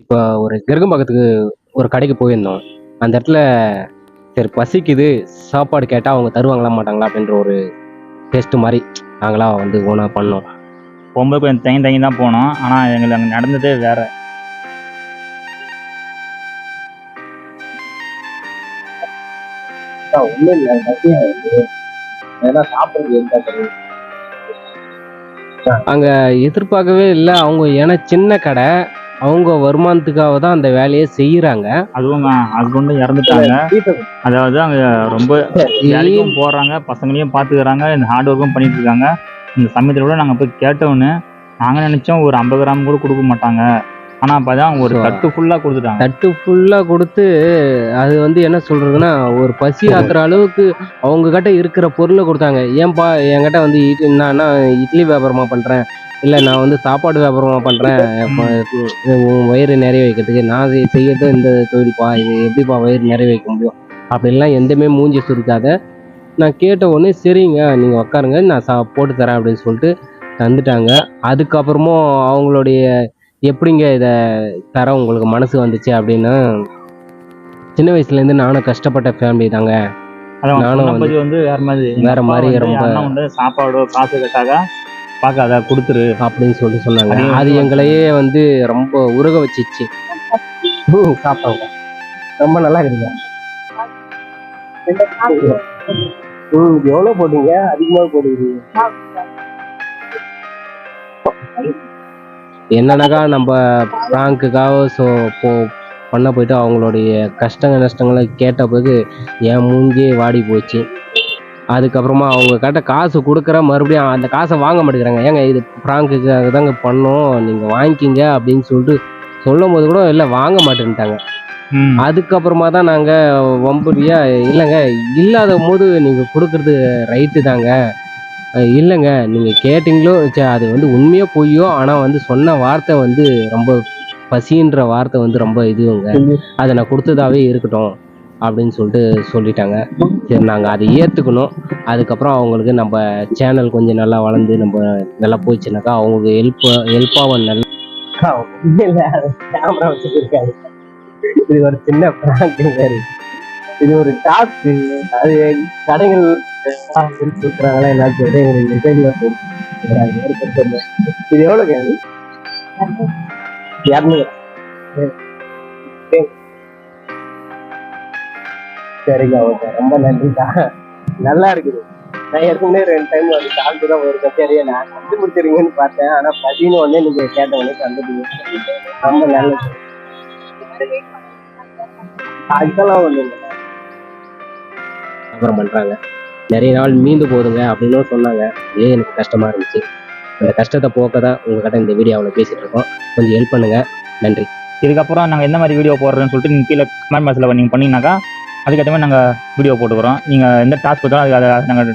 இப்போ ஒரு கிருகம்பாக்கத்துக்கு ஒரு கடைக்கு போயிருந்தோம். அந்த இடத்துல சரி பசிக்குது, சாப்பாடு கேட்டா அவங்க தருவாங்களா மாட்டாங்களா அப்படின்ற ஒரு டெஸ்ட் மாரி நாங்களா வந்து ஓனா பண்ணோம். போகும்போது கொஞ்சம் தயங்கி தயங்கி தான் போனோம். ஆனால் எங்களுக்கு அங்கே நடந்ததே வேற. ஒன்றும் இல்லை, ஏன்னா சாப்பிட்றது அங்கே எதிர்பார்க்கவே இல்லை. அவங்க ஏன்னா சின்ன கடை, அவங்க வருமானத்துக்காக தான் அந்த வேலையை செய்யறாங்க. அதுவும் ஹஸ்பண்டும் இறந்துட்டாங்க. அதாவது அங்கே ரொம்ப வேலைக்கும் போடுறாங்க, பசங்களையும் பார்த்துக்கிறாங்க, இந்த ஹார்ட் ஒர்க்கும் பண்ணிட்டு இருக்காங்க. இந்த சமயத்தில் கூட நாங்கள் போய் கேட்டோன்னு நாங்கள் நினச்சோம் ஒரு 50 கிராம் கூட கொடுக்க மாட்டாங்க. ஆனால் அப்போ தான் ஒரு தட்டு ஃபுல்லாக கொடுத்துட்டாங்க. தட்டு ஃபுல்லாக கொடுத்து அது வந்து என்ன சொல்றதுன்னா, ஒரு பசி ஆத்துற அளவுக்கு அவங்க கிட்ட இருக்கிற பொருளை கொடுத்தாங்க. ஏன்பா என்கிட்ட வந்து நான் இட்லி வியாபாரமா பண்றேன், இல்லை நான் வந்து சாப்பாடு வியாபாரமா பண்றேன், உன் வயிறு நிறைய வைக்கிறதுக்கு நான் செய்யறது இந்த தொழில்ப்பா, இது எப்படிப்பா வயிறு நிறைய வைக்க முடியும் அப்படின்லாம் எந்தமே மூஞ்சி சுருக்காத. நான் கேட்ட உடனே சரிங்க நீங்கள் உக்காருங்க, நான் போட்டு தரேன் அப்படின்னு சொல்லிட்டு தந்துட்டாங்க. அதுக்கப்புறமும் அவங்களுடைய எப்படிங்க இதை தர உங்களுக்கு மனசு வந்துச்சு அப்படின்னா, சின்ன வயசுலேருந்து நானும் கஷ்டப்பட்ட ஃபேமிலி தாங்க. நானும் வந்து வேற மாதிரி ரொம்ப சாப்பாடோ காசு கேட்டாக பார்க்காத கொடுத்துரு அப்படின்னு சொல்லிட்டு சொன்னாங்க. அது எங்களையே வந்து ரொம்ப உருக வச்சிச்சு. சாப்பிட்டாங்க, ரொம்ப நல்லா இருக்குங்க. எவ்வளோ போட்டீங்க? அதிகமாக போடுவீங்க. என்னன்னாக்கா நம்ம பிராங்குக்காக பண்ண போயிட்டு அவங்களுடைய நஷ்டங்களை கேட்ட பிறகு என் மூஞ்சியே வாடி போச்சு. அதுக்கப்புறமா அவங்க கிட்ட காசு கொடுக்குற மறுபடியும் அந்த காசை வாங்க மாட்டேங்கிறாங்க. ஏங்க இது பிராங்குக்காக தாங்க பண்ணோம், நீங்கள் வாங்கிக்கிங்க அப்படின்னு சொல்லிட்டு சொல்லும் போது கூட இல்லை வாங்க மாட்டேன்ட்டாங்க. அதுக்கப்புறமா தான் நாங்கள் வம்புரியா இல்லைங்க இல்லாத போது நீங்கள் கொடுக்குறது ரைட்டு தாங்க, இல்லைங்க நீங்கள் கேட்டிங்களோ அது வந்து உண்மையோ பொய்யோ, ஆனால் வந்து சொன்ன வார்த்தை வந்து ரொம்ப பசின்ற வார்த்தை வந்து ரொம்ப இதுவுங்க, அதை நான் கொடுத்ததாவே இருக்கட்டும் அப்படின்னு சொல்லிட்டு சொல்லிட்டாங்க. சரி நாங்கள் அதை ஏற்றுக்கணும். அதுக்கப்புறம் அவங்களுக்கு நம்ம சேனல் கொஞ்சம் நல்லா வளர்ந்து நம்ம நல்லா போயிடுச்சுனாக்கா அவங்களுக்கு ஹெல்ப்பாக நல்ல கேமரா வச்சுருக்காரு. இது ஒரு சின்ன பிராங்க், இது ஒரு டாஸ்க். அது கடைகள் கொடுக்குறாங்களா எல்லாத்தையும் இது எவ்வளோ கேள்வி? 200. சரிங்க, ஓகே, ரொம்ப நன்றிக்கா. நல்லா இருக்குது. நான் ஏற்கனவே 2 டைம் வந்து சாப்பிட்டு தான் ஒரு கச்சேரியை நான் கண்டுபிடிச்சிருங்கன்னு பார்த்தேன். ஆனால் பதினு உடனே நீங்கள் கேட்ட உடனே கண்டுபிடிங்க. ரொம்ப நல்லது. அதெல்லாம் ஒன்று இல்லை, அப்புறம் பண்றாங்க. நிறைய நாள் மீண்டு போதுங்க அப்படின்னு சொன்னாங்க. எனக்கு கஷ்டமா இருந்துச்சு. அந்த கஷ்டத்தை போக்க தான் உங்ககிட்ட இந்த வீடியோவில் பேசிட்டு இருக்கோம். கொஞ்சம் ஹெல்ப் பண்ணுங்க, நன்றி. இதுக்கப்புறம் நாங்கள் எந்த மாதிரி வீடியோ போடுறோன்னு சொல்லிட்டு நீங்கள் கீழே கமெண்ட் பாக்ஸில் நீங்கள் பண்ணிங்கனாக்கா அதுக்கேற்ற மாதிரி நாங்கள் வீடியோ போட்டுக்கிறோம். நீங்கள் எந்த டாஸ்க் கொடுத்தாலும் அதை நாங்கள்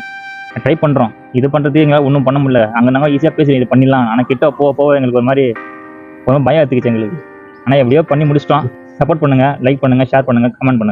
ட்ரை பண்ணுறோம். இது பண்ணுறதுக்கு எங்களால் ஒன்றும் பண்ண முடியல. அங்கே நாங்கள் ஈஸியாக பேசி இது பண்ணிடலாம், ஆனால் கிட்ட போக போக எங்களுக்கு ஒரு மாதிரி பயம் எடுத்துக்கிச்சு எங்களுக்கு. ஆனால் எப்படியோ பண்ணி முடிச்சிட்டோம். சப்போர்ட் பண்ணுங்கள், லைக் பண்ணுங்கள், ஷேர் பண்ணுங்கள், கமெண்ட் பண்ணுங்கள்.